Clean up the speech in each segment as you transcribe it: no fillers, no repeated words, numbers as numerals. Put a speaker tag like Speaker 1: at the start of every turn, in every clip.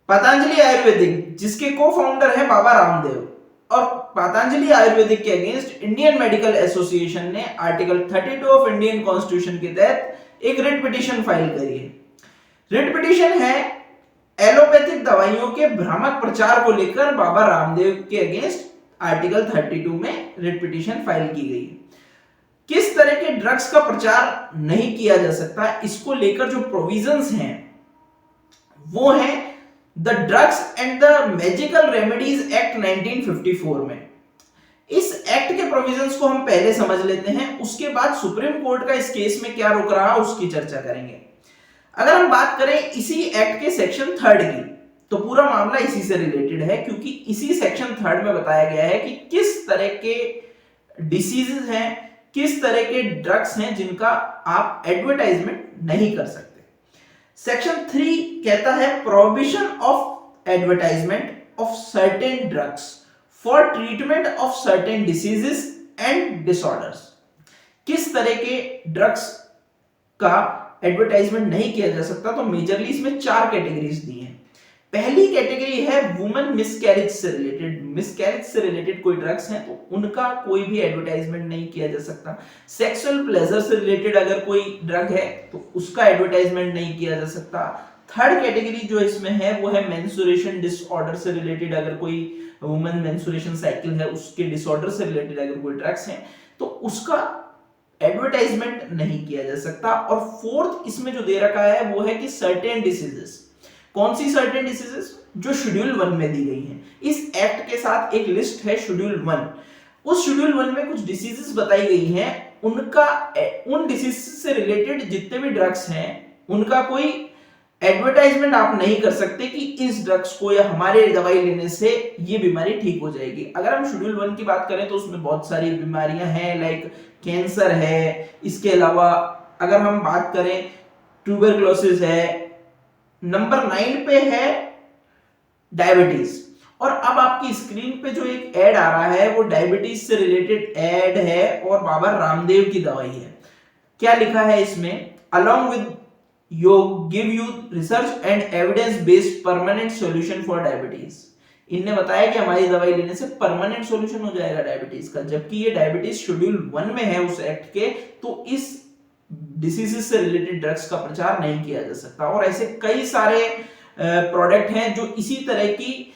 Speaker 1: पतंजलि आयुर्वेदिक जिसके को फाउंडर है बाबा रामदेव और पतंजलि आयुर्वेदिक के अगेंस्ट इंडियन मेडिकल एसोसिएशन ने आर्टिकल 32 ऑफ इंडियन कॉन्स्टिट्यूशन के तहत एक रिट पिटीशन फाइल करी है। रिट पिटीशन है एलोपैथिक दवाइयों के भ्रामक प्रचार को लेकर बाबा रामदेव के अगेंस्ट आर्टिकल 32 में रिट पिटीशन फाइल की गई है। किस तरह के ड्रग्स का प्रचार नहीं किया जा सकता, इसको लेकर जो प्रोविजंस हैं वो है the drugs and the magical remedies act 1954 में। इस एक्ट के प्रोविजंस को हम पहले समझ लेते हैं, उसके बाद सुप्रीम कोर्ट का इस केस में क्या रुक रहा उसकी चर्चा करेंगे। अगर हम बात करें इसी एक्ट के सेक्शन 3 की, तो पूरा मामला इसी से रिलेटेड है, क्योंकि इसी सेक्शन 3 में बताया गया है कि किस तरह के डिसीजेस हैं, किस तरह के ड्रग्स हैं जिनका आप एडवर्टाइजमेंट नहीं कर सकते। सेक्शन 3 कहता है prohibition of advertisement of certain drugs for treatment of certain diseases and disorders. किस तरह के ड्रग्स का एडवर्टाइजमेंट नहीं किया जा सकता, तो मेजरली इसमें 4 कैटेगरीज दी हैं। पहली कैटेगरी है वुमेन मिसकैरेज से रिलेटेड। मिसकैरेज से रिलेटेड कोई ड्रग्स हैं तो उनका कोई भी एडवर्टाइजमेंट नहीं किया जा सकता। सेक्सुअल प्लेजर से रिलेटेड अगर कोई ड्रग है तो उसका एडवर्टाइजमेंट नहीं किया जा सकता। थर्ड कैटेगरी जो इसमें है वो है मेंस्ट्रुएशन डिसऑर्डर से रिलेटेड, अगर कोई वुमेन मेंस्ट्रुएशन साइकिल है उसके डिसऑर्डर से रिलेटेड अगर कोई ड्रग्स हैं तो उसका एडवर्टाइजमेंट नहीं किया जा सकता। और फोर्थ इसमें जो दे रखा है वो है कि सर्टेन डिसीजेस। कौन सी सर्टेन डिसीजेस? जो शेड्यूल 1 में दी गई हैं। इस एक्ट के साथ एक लिस्ट है शेड्यूल 1। उस शेड्यूल 1 में कुछ डिसीजेस बताई गई हैं, उनका उन डिसीज से रिलेटेड जितने भी ड्रग्स हैं उनका कोई एडवर्टाइजमेंट आप नहीं कर सकते कि इस ड्रग्स को या हमारे दवाई लेने से ये बीमारी ठीक हो जाएगी। अगर हम शेड्यूल 1 की बात करें तो उसमें बहुत सारी बीमारियां हैं, लाइक कैंसर है, इसके अलावा अगर हम बात करें ट्यूबरकुलोसिस है, नंबर 9 पे है डायबिटीज। और अब आपकी स्क्रीन पे जो एक एड आ रहा है वो डायबिटीज से रिलेटेड एड है और बाबा रामदेव की दवाई है। क्या लिखा है इसमें? Along with give you research and evidence based permanent solution for diabetes. इनने बताया कि हमारी दवाई लेने से परमानेंट सॉल्यूशन हो जाएगा डायबिटीज का, जबकि ये डायबिटीज शेड्यूल 1 में है उस एक्ट के, तो इस डिसीजेस से रिलेटेड ड्रग्स का प्रचार नहीं किया जा सकता। और ऐसे कई सारे प्रोडक्ट हैं जो इसी तरह की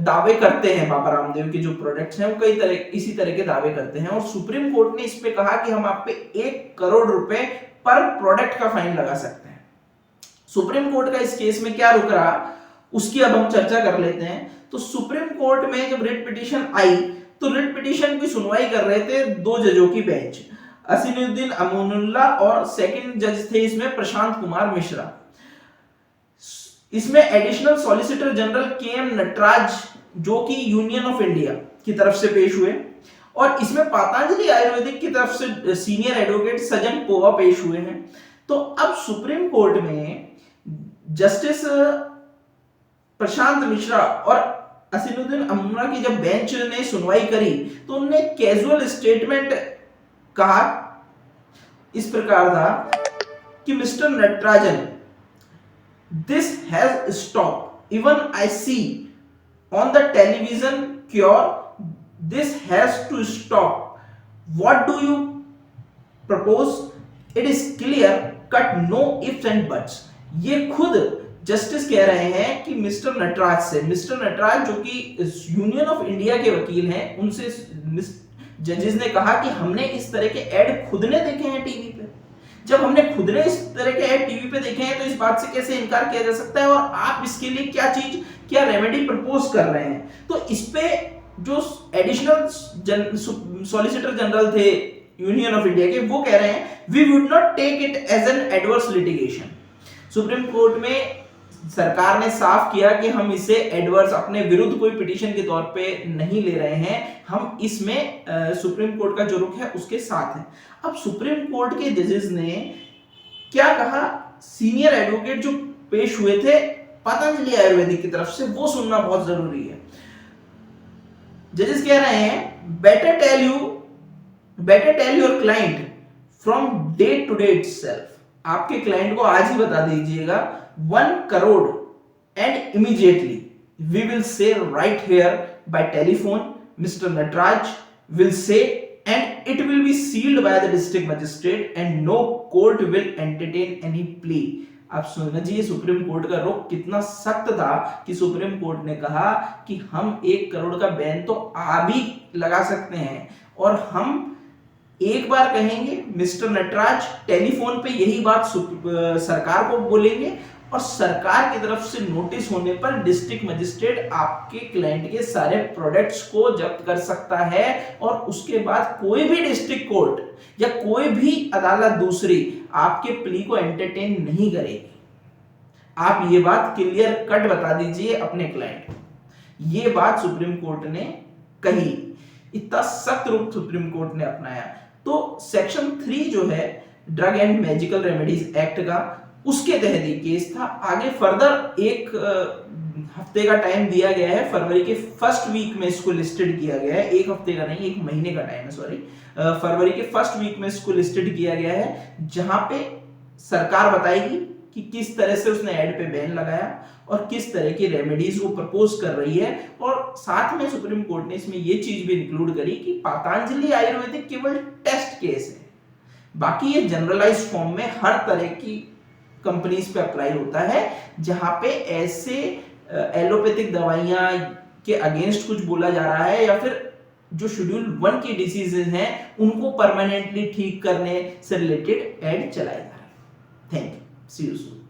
Speaker 1: दावे करते हैं। बाबा रामदेव के जो प्रोडक्ट्स हैं वो कई तरह इसी तरह के दावे करते हैं और सुप्रीम कोर्ट ने इस पे कहा कि हम आप पे 1 करोड़ रुपए पर प्रोडक्ट का फाइन लगा सकते हैं। सुप्रीम कोर्ट का इस केस में क्या रुक रहा उसकी अब हम चर्चा कर लेते हैं। तो सुप्रीम कोर्ट में जब रिट पिटीशन आई तो रिट पिटीशन की सुनवाई कर रहे थे 2 जजों की बेंच, असीनुद्दीन अमानुल्लाह और सेकंड जज थे इसमें प्रशांत कुमार मिश्रा। इसमें additional solicitor general K M. Natraj जो कि यूनियन ऑफ इंडिया की तरफ से पेश हुए और इसमें पतंजलि आयुर्वेदिक की तरफ से सीनियर एडवोकेट सजन पोवा पेश हुए हैं। तो अब सुप्रीम कोर्ट में जस्टिस प्रशांत मिश्रा और असीनुद्दीन अमानुल्लाह की जब बेंच ने सुनवाई करी तो उन्होंने कैजुअल स्टेटमेंट कहा, इस प्रकार था कि mister Natarajan, this has stopped, even I see on the television cure, this has to stop. What do you propose? It is clear cut, no ifs and buts. ये खुद जस्टिस कह रहे हैं कि मिस्टर नटराज से, मिस्टर नटराज जो कि यूनियन ऑफ इंडिया के वकील हैं, उनसे जजेस ने कहा कि हमने इस तरह के एड खुद ने देखे हैं टीवी पे। जब हमने खुद ने इस तरह के एड टीवी पे देखे हैं तो इस बात से कैसे इनकार किया जा सकता है और आप इसके लिए क्या रेमेडी प्रपोज कर रहे हैं? तो इस पे जो एडिशनल सॉलिसिटर जनरल थे यूनियन ऑफ इंडिया के, वो कह रहे हैं we would not take it as an adverse litigation. Supreme court में सरकार ने साफ किया कि हम इसे एडवर्स अपने विरुद्ध कोई पिटीशन के तौर पे नहीं ले रहे हैं, हम इसमें सुप्रीम कोर्ट का जो रुख है उसके साथ है। अब सुप्रीम कोर्ट के जजेस ने क्या कहा, सीनियर एडवोकेट जो पेश हुए थे पतंजलि आयुर्वेदिक की तरफ से, वो सुनना बहुत जरूरी है। जजेस कह रहे हैं better tell your client from date to date self. आपके क्लाइंट को आज ही बता दीजिएगा 1 crore and immediately we will say right here by telephone, Mr. Nataraj will say, and it will be sealed by the district magistrate and no court will entertain any plea. आप समझिए supreme court का रुख कितना सख्त था कि supreme court ने कहा कि हम 1 करोड़ का बैन तो अभी लगा सकते हैं और हम एक बार कहेंगे मिस्टर नटराज टेलीफोन पे यही बात सरकार को बोलेंगे और सरकार की तरफ से नोटिस होने पर डिस्ट्रिक्ट मजिस्ट्रेट आपके क्लाइंट के सारे प्रोडक्ट्स को जब्त कर सकता है और उसके बाद कोई भी डिस्ट्रिक्ट कोर्ट या कोई भी अदालत दूसरी आपके प्ली को एंटरटेन नहीं करेगी। आप ये बात क्लियर कट बता दीजिए अपने क्लाइंट को। ये बात सुप्रीम कोर्ट ने कही, इतना सख्त रुख सुप्रीम कोर्ट ने अपनाया। तो सेक्शन 3 जो है drug and magical remedies act का, उसके तहत ये केस था। आगे फर्दर 1 हफ्ते का टाइम दिया गया है, फरवरी के फर्स्ट वीक में इसको लिस्टेड किया गया है। 1 हफ्ते का नहीं, 1 महीने का टाइम है, सॉरी। फरवरी के फर्स्ट वीक में इसको लिस्टेड किया गया है, जहां पे सरकार बताएगी कि किस तरह से उसने एड पे बैन लगाया और किस तरह की रेमेडीज वो प्रपोज कर रही है। और साथ में सुप्रीम कोर्ट ने इसमें ये चीज भी इंक्लूड करी कि पतंजलि आयुर्वेदिक केवल टेस्ट केस है, बाकी ये जनरलाइज फॉर्म में हर तरह की कंपनीज पे अप्लाई होता है जहां पे ऐसे एलोपैथिक दवाइयां के अगेंस्ट कुछ बोला जा रहा है या फिर जो शेड्यूल 1 की डिसीजेज हैं उनको परमानेंटली ठीक करने से रिलेटेड एड चलाया जा रहा है। Thank you, see you soon.